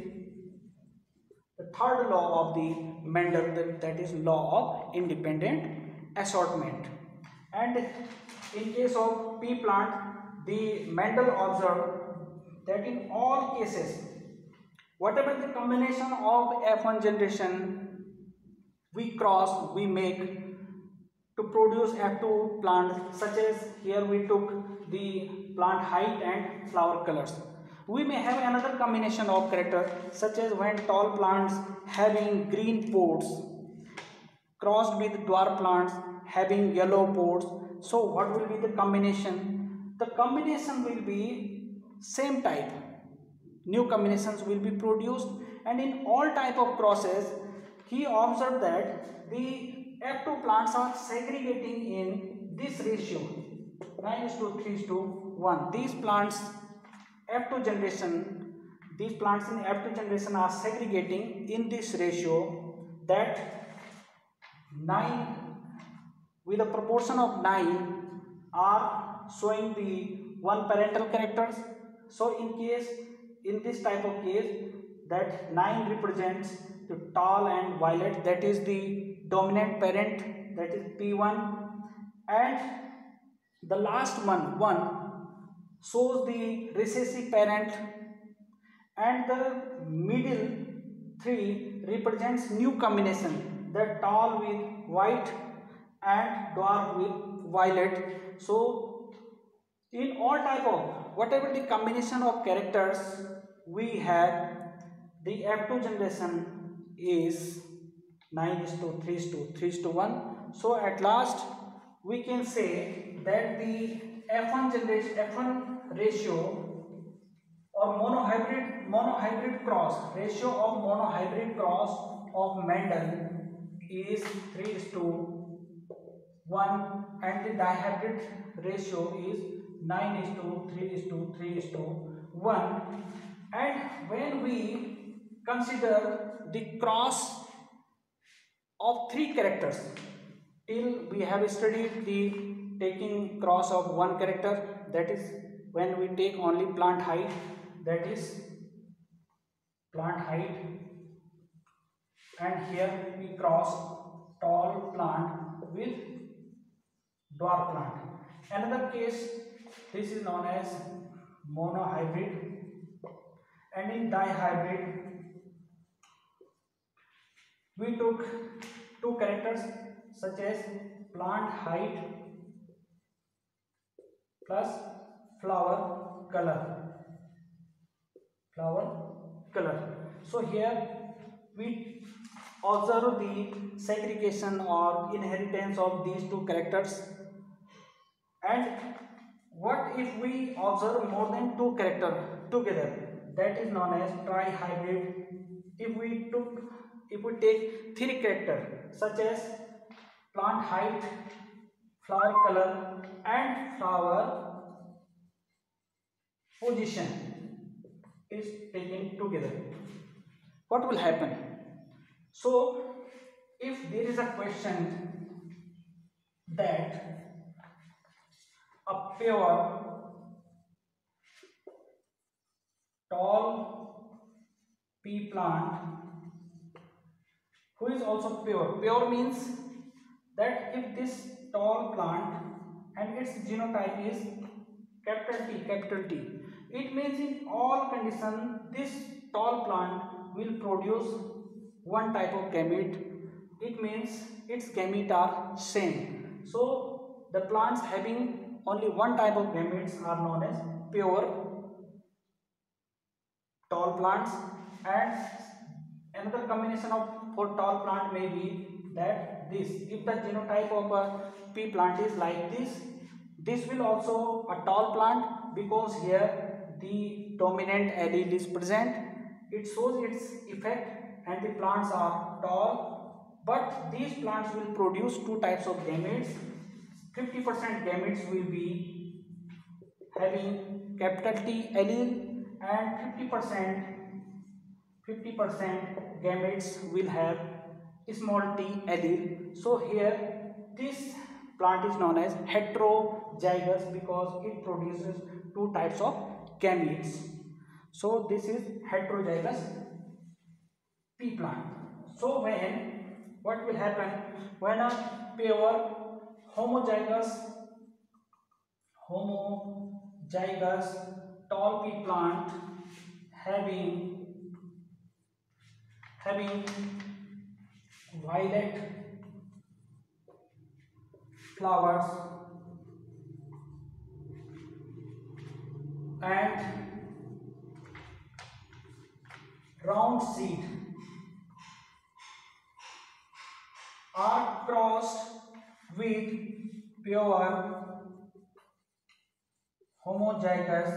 the third law of the Mendel, that is law of independent assortment. And in case of pea plant, the Mendel observed that in all cases, whatever the combination of F1 generation we make to produce F2 plant, such as here we took the plant height and flower colors. We may have another combination of character, such as when tall plants having green pods crossed with dwarf plants having yellow pods. So what will be the combination? The combination will be same type. New combinations will be produced, and in all type of crosses he observed that the F2 plants are segregating in this ratio 9:3:1. These plants F2 generation, these plants in F2 generation are segregating in this ratio, that 9 with a proportion of 9 are showing the one parental characters. So in this type of case, that 9 represents the tall and violet, that is the dominant parent, that is P1, and the last one shows the recessive parent, and the middle 3 represents new combination, the tall with white and dwarf with violet. So in all type of whatever the combination of characters we have, the F2 generation is 9:3:1. So at last we can say that the F1 ratio or monohybrid cross ratio of monohybrid cross of Mendel is 3:1, and the dihybrid ratio is 9:3:3:1. And when we consider the cross of 3 characters, till we have studied the taking cross of 1 character, that is when we take only plant height, that is plant height, and here we cross tall plant with dwarf plant. Another case, this is known as monohybrid, and in dihybrid we took two characters such as plant height plus flower color. So here we observe the segregation or inheritance of these two characters. And what if we observe more than two characters together? That is known as trihybrid. If we take three characters such as plant height, flower color, and flower position is taken together, what will happen? So if there is a question that a pure tall pea plant who is also pure means that if this tall plant and its genotype is capital T, it means in all conditions this tall plant will produce one type of gamete. It means its gamete are same. So the plants having only one type of gametes are known as pure tall plants. And another combination of for tall plant may be that this, if the genotype of a pea plant is like this will also a tall plant, because here the dominant allele is present. It shows its effect and the plants are tall, but these plants will produce two types of gametes. 50% gametes will be having capital T allele and 50% gametes will have small t allele. So here this plant is known as heterozygous because it produces two types of gametes. So this is heterozygous pea plant. So what will happen when a pure homozygous tall pea plant having violet flowers and round seed are crossed with pure homozygous.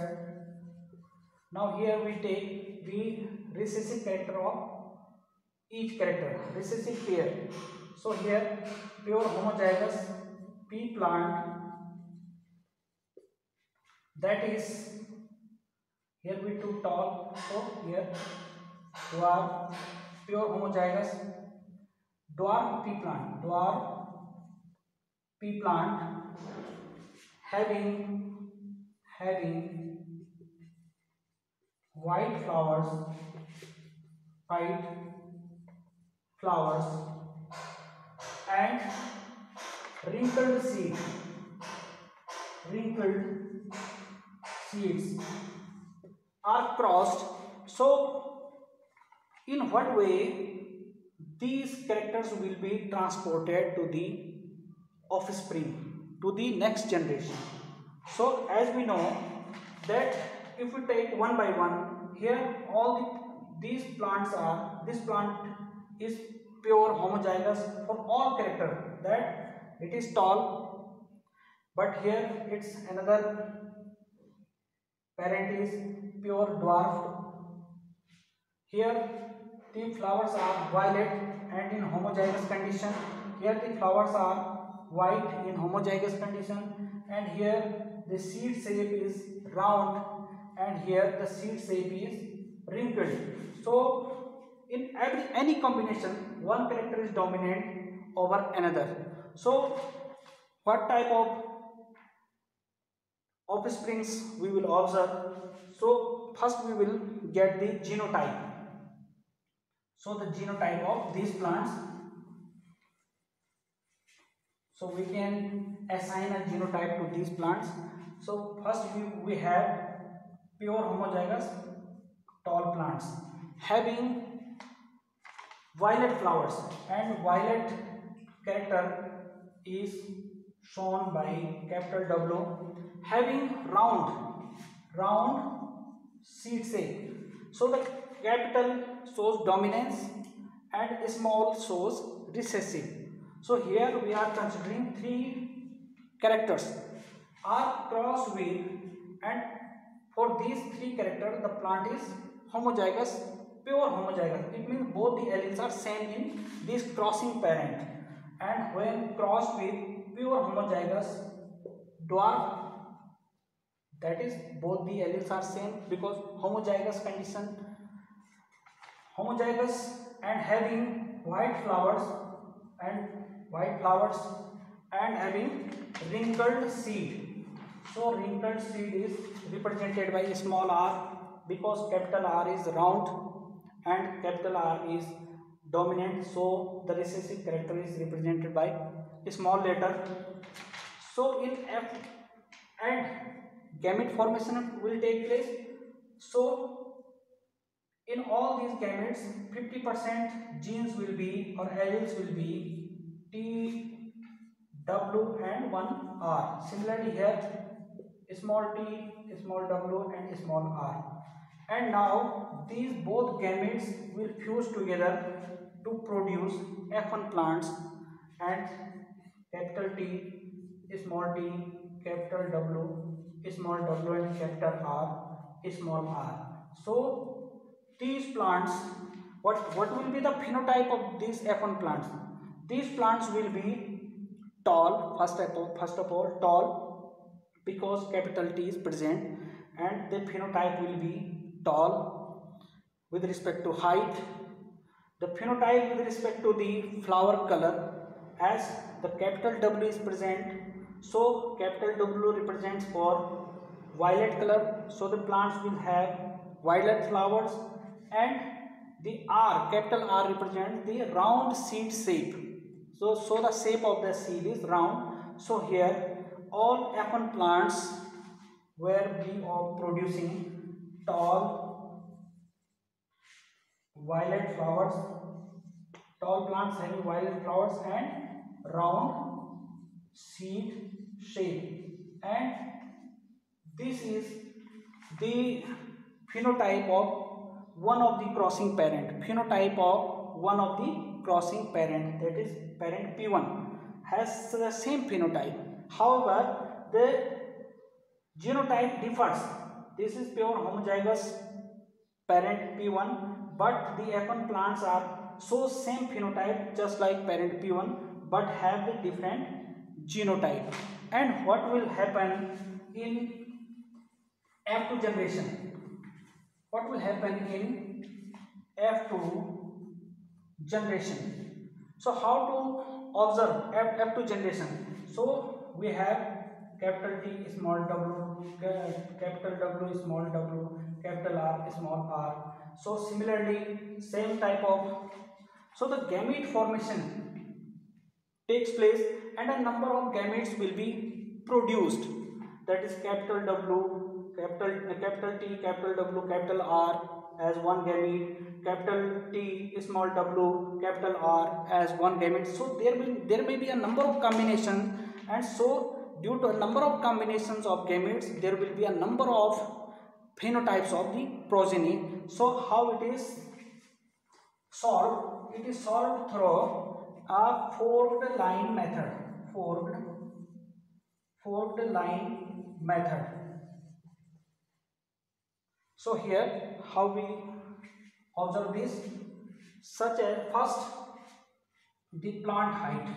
Now here we take the recessive character of each character, recessive pair. So here pure homozygous pea plant, that is, here we took tall, so here dwarf pure homozygous dwarf pea plant having white flowers and wrinkled seeds are crossed. So in what way these characters will be transported to the offspring, to the next generation? So as we know that if we take one by one, here this plant is pure homozygous for all character, that it is tall, but here its another parent is pure dwarfed. Here the flowers are violet and in homozygous condition. Here the flowers are white in homozygous condition, and here the seed shape is round and here the seed shape is wrinkled. So in any combination one character is dominant over another. So what type of offsprings we will observe. So first we will get the genotype. So the genotype of these plants, so we can assign a genotype to these plants. So first we have pure homozygous tall plants having violet flowers, and violet character is shown by capital W, having round seed shape. So the capital shows dominance and small shows recessive. So here we are considering three characters are crossed with, and for these three characters the plant is homozygous, pure homozygous. It means both the alleles are same in this crossing parent, and when crossed with pure homozygous dwarf, that is both the alleles are same because homozygous condition, homozygous and having white flowers and white flowers and having wrinkled seed. So wrinkled seed is represented by small r because capital R is round and capital R is dominant, so the recessive character is represented by a small letter. So in F and gamete formation will take place. So in all these gametes 50% genes will be or alleles will be T, W and 1 R. Similarly here small t, small w and small r. And now these both gametes will fuse together to produce F1 plants, and capital T, small t, capital W, small w and capital R, small r. So these plants, what will be the phenotype of these F1 plants? These plants will be tall, first of all tall, because capital T is present, and the phenotype will be tall with respect to height. The phenotype with respect to the flower color, as the capital W is present, so capital W represents for violet color, so the plants will have violet flowers, and the R, capital R represents the round seed shape. So the shape of the seed is round. So here all F1 plants will be of producing tall violet flowers, tall plants having violet flowers and round seed shape, and this is the phenotype of one of the crossing parent, phenotype of one of the crossing parent, that is parent P1 has the same phenotype. However, the genotype differs. This is pure homozygous parent P1, but the F1 plants are so same phenotype just like parent P1 but have the different genotype. And what will happen in F2 generation? What will happen in F2 generation? So how to observe F2 generation? So we have capital T small w, capital W small w, capital R small r. So similarly same type of, so the gamete formation takes place and a number of gametes will be produced, that is capital W, capital T, capital W, capital R as one gamete, capital T, small w, capital R as one gamete. So there may be a number of combinations, and so due to a number of combinations of gametes there will be a number of phenotypes of the progeny. So how it is solved? It is solved through a forked line method. Forked line method. So here how we observe this, such as first the plant height,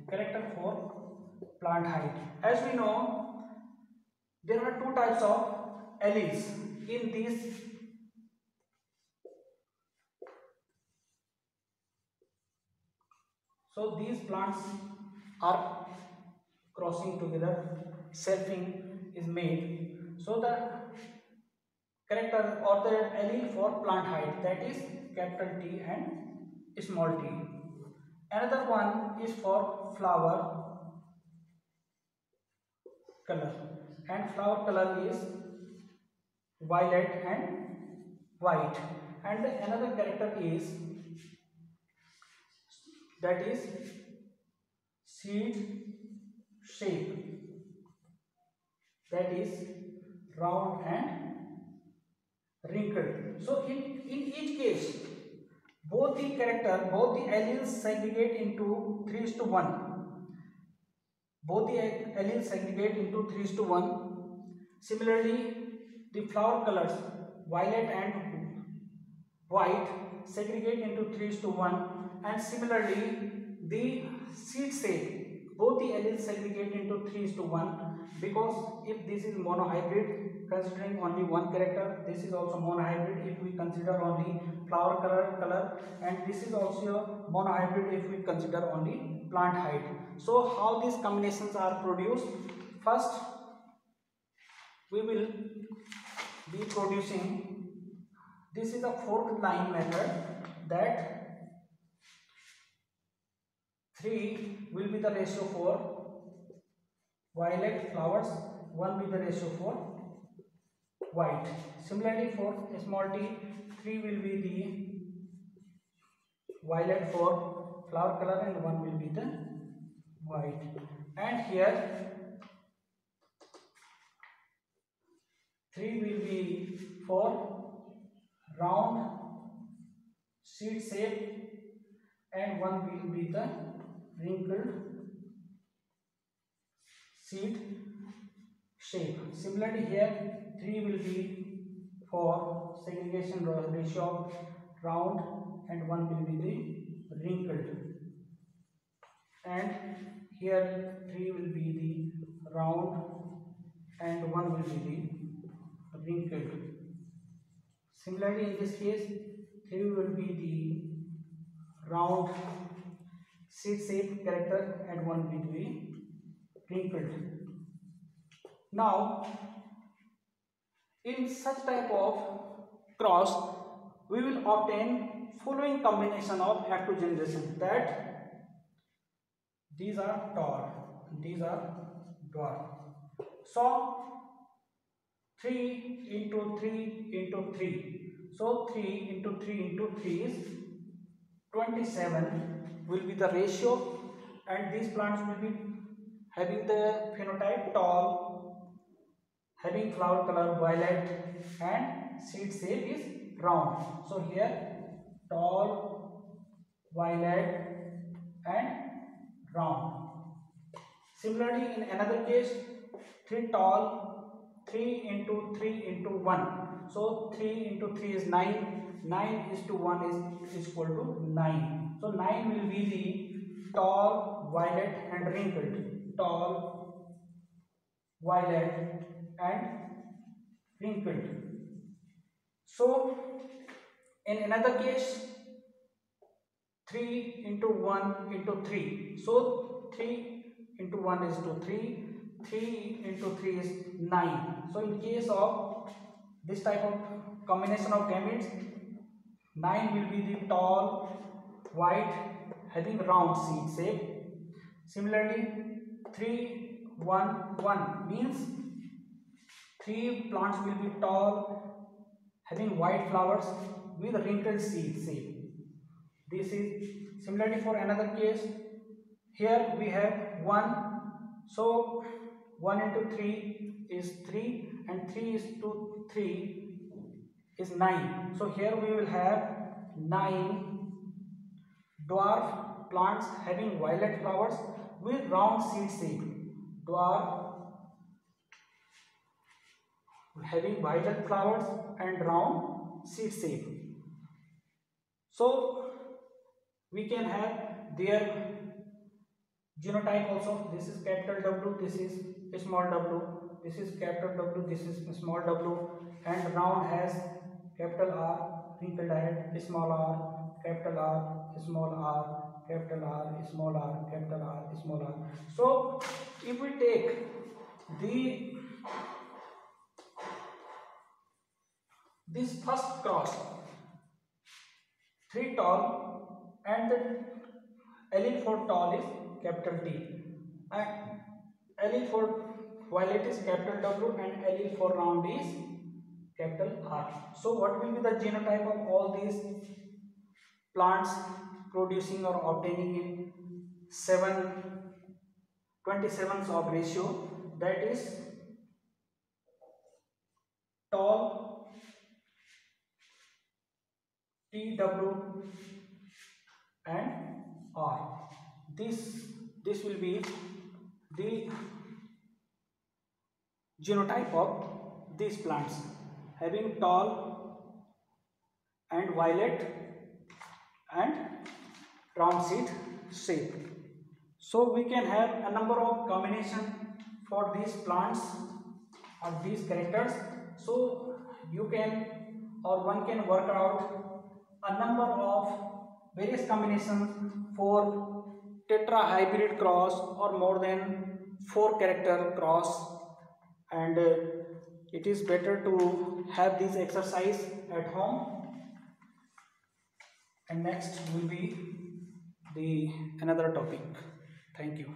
character for plant height. As we know, there are two types of alleles in these. So these plants are crossing together, selfing is made. So the character or the allele for plant height, that is capital T and small t. Another one is for flower color, and flower color is violet and white. And another character is, that is seed shape, that is round and wrinkled. So in each case, both the alleles segregate into 3:1. Both the alleles segregate into 3:1. Similarly, the flower colors violet and white segregate into 3:1, and similarly the seed shape, both the alleles segregate into 3:1, because if this is monohybrid, considering only one character, this is also monohybrid if we consider only flower color, and this is also monohybrid if we consider only plant height. So how these combinations are produced? First, we will be producing, this is a forked line method, that 3 will be the ratio for violet flowers, 1 will be the ratio for white. Similarly for small t, 3 will be the violet for flower color and 1 will be the white. And here 3 will be for round seed shape and 1 will be the wrinkled seed shape. Similarly here 3 will be for segregation ratio of round and 1 will be the wrinkled, and here 3 will be the round and 1 will be the wrinkled. Similarly in this case 3 will be the round seed shape character and 1 will be wrinkled. Now in such type of cross, we will obtain following combination of F2 generation, that these are tall, these are dwarf. So 3 into 3 into 3, so 3 into 3 into 3 is 27 will be the ratio, and these plants will be having the phenotype tall, having flower color violet, and seed shape is round. So here tall, violet and round. Similarly in another case, 3 tall, 3 into 3 into 1, so 3 into 3 is 9, 9 is to 1 is equal to 9. So 9 will be the tall, violet and wrinkled, tall, violet and wrinkled. So in another case 3 into 1 into 3, so 3 into 1 is to 3, 3 into 3 is 9. So in case of this type of combination of gametes, 9 will be the tall, white, having round seed shape. Similarly 3 1 1 means 3 plants will be tall, having white flowers with wrinkled seed shape. This is similarly for another case. Here we have 1, so 1 into 3 is 3 and 3 is to 3 is 9. So here we will have 9 dwarf plants having violet flowers with round seed shape. Dwarf having violet flowers and round seed shape. So we can have their genotype also. This is capital W, this is small w, this is capital W, this is small w, and round has capital R, wrinkled head, small r, capital R, small r, capital R, small r, capital R, small r. So if we take the this first cross 3 tall and the allele for tall is capital T and allele for violet is capital W and allele for round is capital R. So what will be the genotype of all these plants producing or obtaining in 27 of ratio, that is tall TW and R. This will be the genotype of these plants having tall and violet and round seed shape. So we can have a number of combination for these plants or these characters. So you can or one can work out a number of various combinations for tetra hybrid cross or more than 4 character cross, and it is better to have this exercise at home. And next will be the another topic. Thank you.